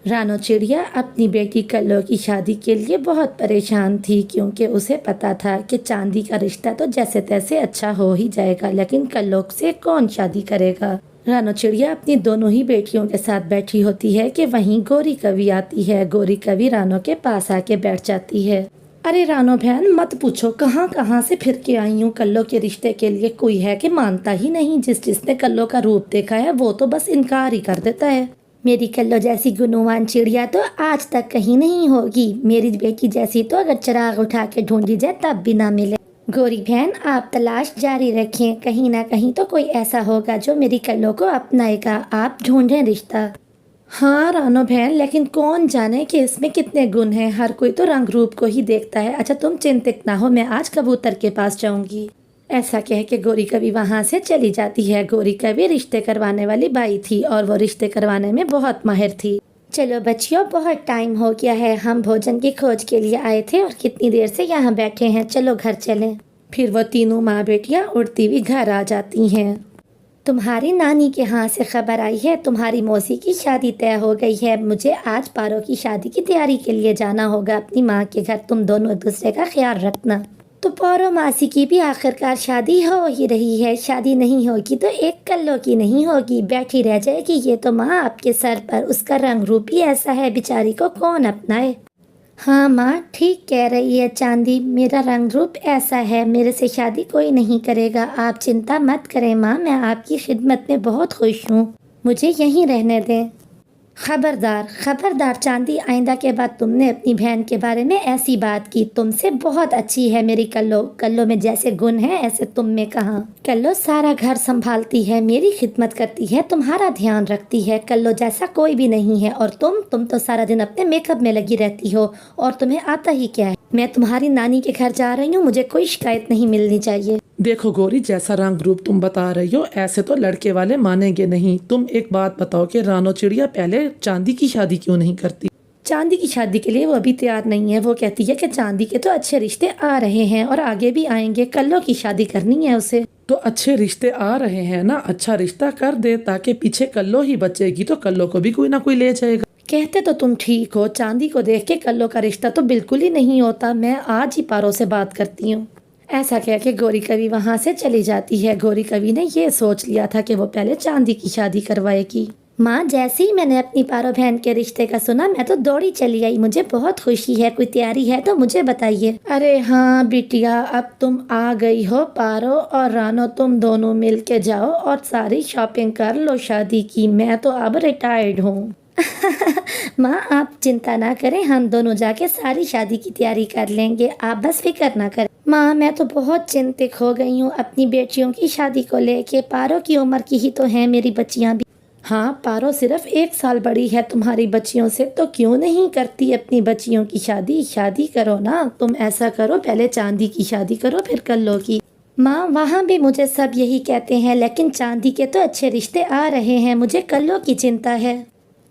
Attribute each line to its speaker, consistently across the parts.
Speaker 1: رانو چڑیا اپنی بیٹی کلو کی شادی کے لیے بہت پریشان تھی، کیونکہ اسے پتا تھا کہ چاندی کا رشتہ تو جیسے تیسے اچھا ہو ہی جائے گا، لیکن کلو سے کون شادی کرے گا۔ رانو چڑیا اپنی دونوں ہی بیٹیوں کے ساتھ بیٹھی ہوتی ہے کہ وہیں گوری کوی آتی ہے۔ گوری کوی رانو کے پاس آ کے بیٹھ جاتی ہے۔ ارے رانو بہن مت پوچھو، کہاں کہاں سے پھر کے آئی ہوں کلو کے رشتے کے لیے، کوئی ہے کہ مانتا ہی نہیں۔ جس نے کلو کا روپ دیکھا ہے وہ تو بس انکار ہی کر دیتا ہے۔ میری کلو جیسی گنوان چڑیا تو آج تک کہیں نہیں ہوگی، میری بیٹی جیسی تو اگر چراغ اٹھا کے ڈھونڈی جائے تب بھی نہ ملے۔ گوری بہن آپ تلاش جاری رکھیں، کہیں نہ کہیں تو کوئی ایسا ہوگا جو میری کلو کو اپنائے گا، آپ ڈھونڈیں رشتہ۔ ہاں رانو بہن، لیکن کون جانے کہ اس میں کتنے گن ہیں، ہر کوئی تو رنگ روپ کو ہی دیکھتا ہے۔ اچھا تم چنتت نہ ہو، میں آج کبوتر کے پاس جاؤں گی۔ ایسا کہہ کے گوری کوی وہاں سے چلی جاتی ہے۔ گوری کوی رشتے کروانے والی بائی تھی اور وہ رشتے کروانے میں بہت ماہر تھی۔ چلو بچیوں، بہت ٹائم ہو گیا ہے، ہم بھوجن کی کھوج کے لیے آئے تھے اور کتنی دیر سے یہاں بیٹھے ہیں، چلو گھر چلیں۔ پھر وہ تینوں ماں بیٹیاں اڑتی ہوئی گھر آ جاتی ہیں۔ تمہاری نانی کے ہاں سے خبر آئی ہے، تمہاری موسی کی شادی طے ہو گئی ہے، مجھے آج پارو کی شادی کی تیاری کے لیے جانا ہوگا اپنی ماں کے گھر، تم دونوں ایک دوسرے کا خیال رکھنا۔ تو پارو ماسی کی بھی آخرکار شادی ہو ہی رہی ہے، شادی نہیں ہوگی تو ایک کلو کی نہیں ہوگی، بیٹھی رہ جائے گی یہ تو ماں آپ کے سر پر، اس کا رنگ روپ ہی ایسا ہے، بیچاری کو کون اپنائے۔ ہاں ماں ٹھیک کہہ رہی ہے چاندی، میرا رنگ روپ ایسا ہے، میرے سے شادی کوئی نہیں کرے گا، آپ چنتا مت کریں ماں، میں آپ کی خدمت میں بہت خوش ہوں، مجھے یہیں رہنے دیں۔ خبردار خبردار چاندی، آئندہ کے بعد تم نے اپنی بہن کے بارے میں ایسی بات کی، تم سے بہت اچھی ہے میری کلو، کلو میں جیسے گن ہیں ایسے تم میں کہاں۔ کلو سارا گھر سنبھالتی ہے، میری خدمت کرتی ہے، تمہارا دھیان رکھتی ہے، کلو جیسا کوئی بھی نہیں ہے۔ اور تم تو سارا دن اپنے میک اپ میں لگی رہتی ہو، اور تمہیں آتا ہی کیا ہے۔ میں تمہاری نانی کے گھر جا رہی ہوں، مجھے کوئی شکایت نہیں ملنی چاہیے۔
Speaker 2: دیکھو گوری، جیسا رنگ روپ تم بتا رہی ہو ایسے تو لڑکے والے مانیں گے نہیں۔ تم ایک بات بتاؤ کہ رانو چڑیا پہلے چاندی کی شادی کیوں نہیں کرتی؟
Speaker 1: چاندی کی شادی کے لیے وہ ابھی تیار نہیں ہے، وہ کہتی ہے کہ چاندی کے تو اچھے رشتے آ رہے ہیں اور آگے بھی آئیں گے، کلو کی شادی کرنی ہے اسے۔
Speaker 2: تو اچھے رشتے آ رہے ہیں نا، اچھا رشتہ کر دے تاکہ پیچھے کلو ہی بچے گی تو کلو کو بھی کوئی نہ کوئی لے جائے گا۔
Speaker 1: کہتے تو تم ٹھیک ہو، چاندی کو دیکھ کے کلو کا رشتہ تو بالکل ہی نہیں ہوتا، میں آج ہی پارو سے بات کرتی ہوں۔ ایسا کہہ کے گوری کوی وہاں سے چلی جاتی ہے۔ گوری کوی نے یہ سوچ لیا تھا کہ وہ پہلے چاندی کی شادی کروائے گی۔ ماں جیسے ہی میں نے اپنی پارو بہن کے رشتے کا سنا، میں تو دوڑی چلی آئی، مجھے بہت خوشی ہے، کوئی تیاری ہے تو مجھے بتائیے۔ ارے ہاں بیٹیا، اب تم آ گئی ہو، پارو اور رانو تم دونوں مل کے جاؤ اور ساری شاپنگ کر لو شادی کی، میں تو اب ریٹائرڈ ہوں۔ ماں آپ چنتا نہ کریں، ہم دونوں جا کے ساری شادی کی تیاری کر لیں گے، آپ بس فکر نہ کریں۔ ماں میں تو بہت چنتت ہو گئی ہوں اپنی بیٹیوں کی شادی کو لے کے، پارو کی عمر کی ہی تو ہیں میری بچیاں بھی۔ ہاں پارو صرف 1 سال بڑی ہے تمہاری بچیوں سے، تو کیوں نہیں کرتی اپنی بچیوں کی شادی؟ شادی کرو نا، تم ایسا کرو پہلے چاندی کی شادی کرو پھر کلو کی۔ ماں وہاں بھی مجھے سب یہی کہتے ہیں، لیکن چاندی کے تو اچھے رشتے آ رہے ہیں، مجھے کلو کی چنتا ہے۔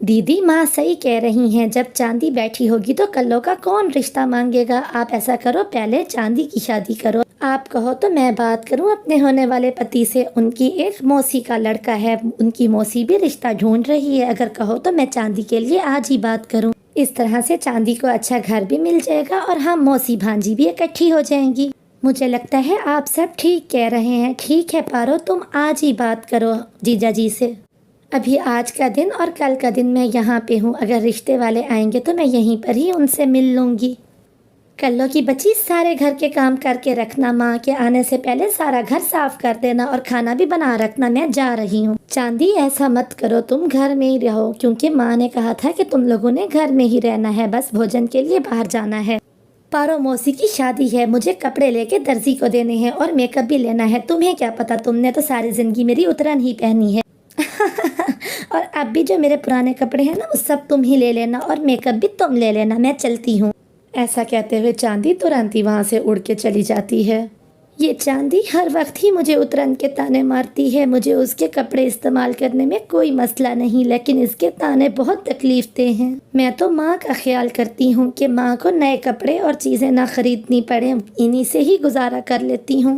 Speaker 1: دیدی ماں صحیح کہہ رہی ہیں، جب چاندی بیٹھی ہوگی تو کلو کا کون رشتہ مانگے گا؟ آپ ایسا کرو پہلے چاندی کی شادی کرو، آپ کہو تو میں بات کروں اپنے ہونے والے پتی سے، ان کی ایک موسی کا لڑکا ہے، ان کی موسی بھی رشتہ ڈھونڈ رہی ہے، اگر کہو تو میں چاندی کے لیے آج ہی بات کروں، اس طرح سے چاندی کو اچھا گھر بھی مل جائے گا اور ہم موسی بھانجی بھی اکٹھی ہو جائیں گی۔ مجھے لگتا ہے آپ سب ٹھیک کہہ رہے ہیں، ٹھیک ہے پارو، تم آج ہی بات کرو جیجا جی سے۔ ابھی آج کا دن اور کل کا دن میں یہاں پہ ہوں، اگر رشتے والے آئیں گے تو میں یہیں پر ہی ان سے مل لوں گی۔ کلو کی بچی سارے گھر کے کام کر کے رکھنا، ماں کے آنے سے پہلے سارا گھر صاف کر دینا اور کھانا بھی بنا رکھنا، میں جا رہی ہوں۔ چاندی ایسا مت کرو، تم گھر میں ہی رہو، کیونکہ ماں نے کہا تھا کہ تم لوگوں نے گھر میں ہی رہنا ہے، بس بھوجن کے لیے باہر جانا ہے۔ پارو موسی کی شادی ہے، مجھے کپڑے لے کے درزی کو دینے ہیں اور میک اپ بھی لینا ہے، تمہیں کیا پتا، تم نے تو ساری زندگی میری اترن ہی پہنی ہے۔ اور اب بھی جو میرے پرانے کپڑے ہیں نا وہ سب تم ہی لے لینا اور میک اپ بھی تم لے لینا، میں چلتی ہوں۔ ایسا کہتے ہوئے چاندی ترنت ہی وہاں سے اڑ کے چلی جاتی ہے۔ یہ چاندی ہر وقت ہی مجھے اترن کے تانے مارتی ہے، مجھے اس کے کپڑے استعمال کرنے میں کوئی مسئلہ نہیں، لیکن اس کے تانے بہت تکلیف دہ ہیں۔ میں تو ماں کا خیال کرتی ہوں کہ ماں کو نئے کپڑے اور چیزیں نہ خریدنی پڑیں، انہی سے ہی گزارا کر لیتی ہوں۔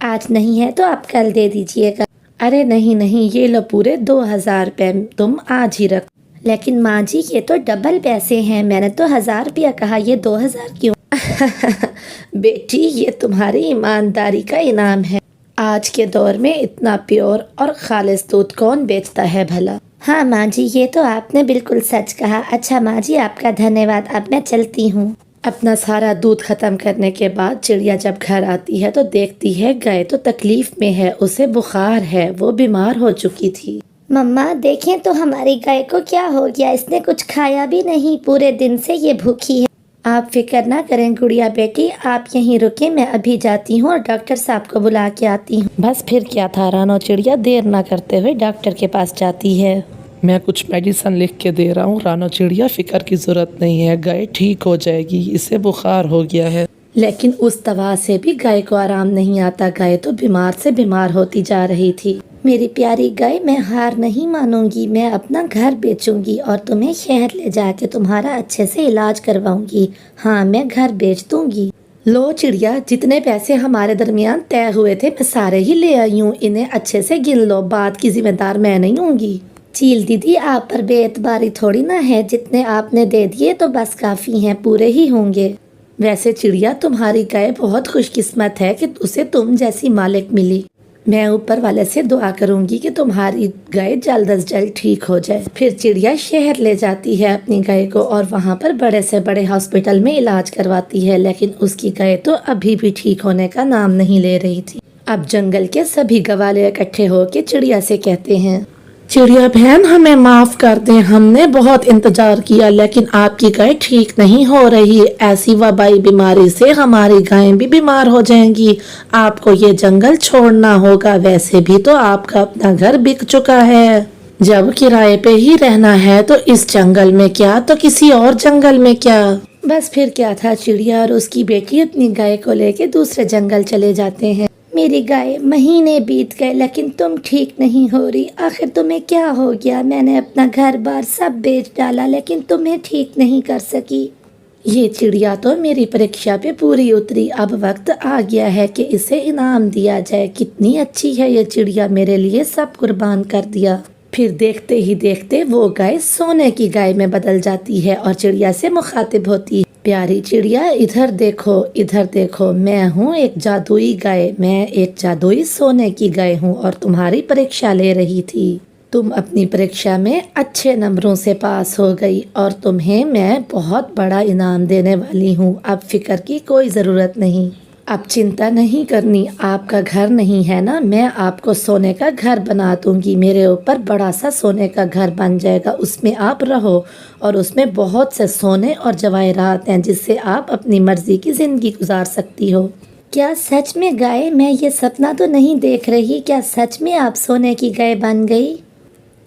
Speaker 1: آج نہیں ہے تو آپ کل دے دیجئے گا۔ ارے نہیں نہیں، یہ لو پورے 2000 روپے، تم آج ہی رکھ۔ لیکن ماں جی یہ تو ڈبل پیسے ہیں، میں نے تو 1000 روپیہ کہا، یہ 2000 کیوں؟ بیٹی یہ تمہاری ایمانداری کا انعام ہے۔ آج کے دور میں اتنا پیور اور خالص دودھ کون بیچتا ہے بھلا؟ ہاں ماں جی یہ تو آپ نے بالکل سچ کہا۔ اچھا ماں جی آپ کا دھنیہ واد، اب میں چلتی ہوں۔ اپنا سارا دودھ ختم کرنے کے بعد چڑیا جب گھر آتی ہے تو دیکھتی ہے گائے تو تکلیف میں ہے، اسے بخار ہے، وہ بیمار ہو چکی تھی۔ مما دیکھیں تو ہماری گائے کو کیا ہو گیا، اس نے کچھ کھایا بھی نہیں، پورے دن سے یہ بھوکی ہے۔ آپ فکر نہ کریں گڑیا بیٹی، آپ یہیں رکیں، میں ابھی جاتی ہوں اور ڈاکٹر صاحب کو بلا کے آتی ہوں۔ بس پھر کیا تھا، رانو چڑیا دیر نہ کرتے ہوئے ڈاکٹر کے پاس جاتی ہے۔
Speaker 2: میں کچھ میڈیسن لکھ کے دے رہا ہوں رانو چڑیا، فکر کی ضرورت نہیں ہے، گائے ٹھیک ہو جائے گی، اسے بخار ہو گیا ہے۔
Speaker 1: لیکن اس دوا سے بھی گائے کو آرام نہیں آتا، گائے تو بیمار سے بیمار ہوتی جا رہی تھی۔ میری پیاری گائے، میں ہار نہیں مانوں گی، میں اپنا گھر بیچوں گی اور تمہیں شہر لے جا کے تمہارا اچھے سے علاج کرواؤں گی۔ ہاں میں گھر بیچ دوں گی۔ لو چڑیا، جتنے پیسے ہمارے درمیان طے ہوئے تھے میں سارے ہی لے آئی ہوں، انہیں اچھے سے گن لو، بات کی ذمہ دار میں نہیں ہوں گی۔ چیل دیدی آپ پر بے اعتباری تھوڑی نہ ہے، جتنے آپ نے دے دیے تو بس کافی ہیں، پورے ہی ہوں گے۔ ویسے چڑیا تمہاری گائے بہت خوش قسمت ہے کہ اسے تم جیسی مالک ملی۔ میں اوپر والے سے دعا کروں گی کہ تمہاری گائے جلد از جلد ٹھیک ہو جائے۔ پھر چڑیا شہر لے جاتی ہے اپنی گائے کو اور وہاں پر بڑے سے بڑے ہاسپٹل میں علاج کرواتی ہے، لیکن اس کی گائے تو ابھی بھی ٹھیک ہونے کا نام نہیں لے رہی تھی۔ اب جنگل کے سبھی گوالے اکٹھے ہو کے چڑیا سے کہتے ہیں،
Speaker 2: چڑیا بہن ہمیں معاف کر دیں، ہم نے بہت انتظار کیا لیکن آپ کی گائے ٹھیک نہیں ہو رہی، ایسی وبائی بیماری سے ہماری گائیں بھی بیمار ہو جائیں گی، آپ کو یہ جنگل چھوڑنا ہوگا، ویسے بھی تو آپ کا اپنا گھر بک چکا ہے، جب کرائے پہ ہی رہنا ہے تو اس جنگل میں کیا تو کسی اور جنگل میں کیا۔
Speaker 1: بس پھر کیا تھا، چڑیا اور اس کی بیٹی اپنی گائے کو لے کے دوسرے جنگل چلے جاتے ہیں۔ میری گائے، مہینے بیت گئے لیکن تم ٹھیک نہیں ہو رہی، آخر تمہیں کیا ہو گیا؟ میں نے اپنا گھر بار سب بیچ ڈالا لیکن تمہیں ٹھیک نہیں کر سکی۔ یہ چڑیا تو میری پریکشا پہ پوری اتری، اب وقت آ گیا ہے کہ اسے انعام دیا جائے، کتنی اچھی ہے یہ چڑیا، میرے لیے سب قربان کر دیا۔ پھر دیکھتے ہی دیکھتے وہ گائے سونے کی گائے میں بدل جاتی ہے اور چڑیا سے مخاطب ہوتی ہے، پیاری چڑیا ادھر دیکھو، ادھر دیکھو، میں ہوں ایک جادوئی گائے، میں ایک جادوئی سونے کی گائے ہوں اور تمہاری پریکشا لے رہی تھی۔ تم اپنی پریکشا میں اچھے نمبروں سے پاس ہو گئی اور تمہیں میں بہت بڑا انعام دینے والی ہوں، اب فکر کی کوئی ضرورت نہیں، اب چنتا نہیں کرنی، آپ کا گھر نہیں ہے نا، میں آپ کو سونے کا گھر بنا دوں گی، میرے اوپر بڑا سا سونے کا گھر بن جائے گا، اس میں آپ رہو اور اس میں بہت سے سونے اور جواہرات ہیں جس سے آپ اپنی مرضی کی زندگی گزار سکتی ہو۔ کیا سچ میں گائے، میں یہ سپنا تو نہیں دیکھ رہی، کیا سچ میں آپ سونے کی گائے بن گئی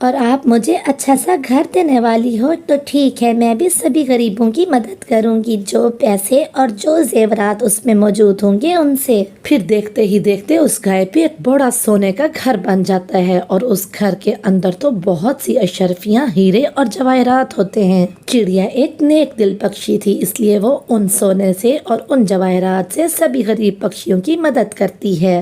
Speaker 1: اور آپ مجھے اچھا سا گھر دینے والی ہو؟ تو ٹھیک ہے، میں بھی سبھی غریبوں کی مدد کروں گی، جو پیسے اور جو زیورات اس میں موجود ہوں گے ان سے۔ پھر دیکھتے ہی دیکھتے اس گائے پہ ایک بڑا سونے کا گھر بن جاتا ہے اور اس گھر کے اندر تو بہت سی اشرفیاں، ہیرے اور جواہرات ہوتے ہیں۔ چڑیا ایک نیک دل پکشی تھی، اس لیے وہ ان سونے سے اور ان جواہرات سے سبھی غریب پکشیوں کی مدد کرتی ہے۔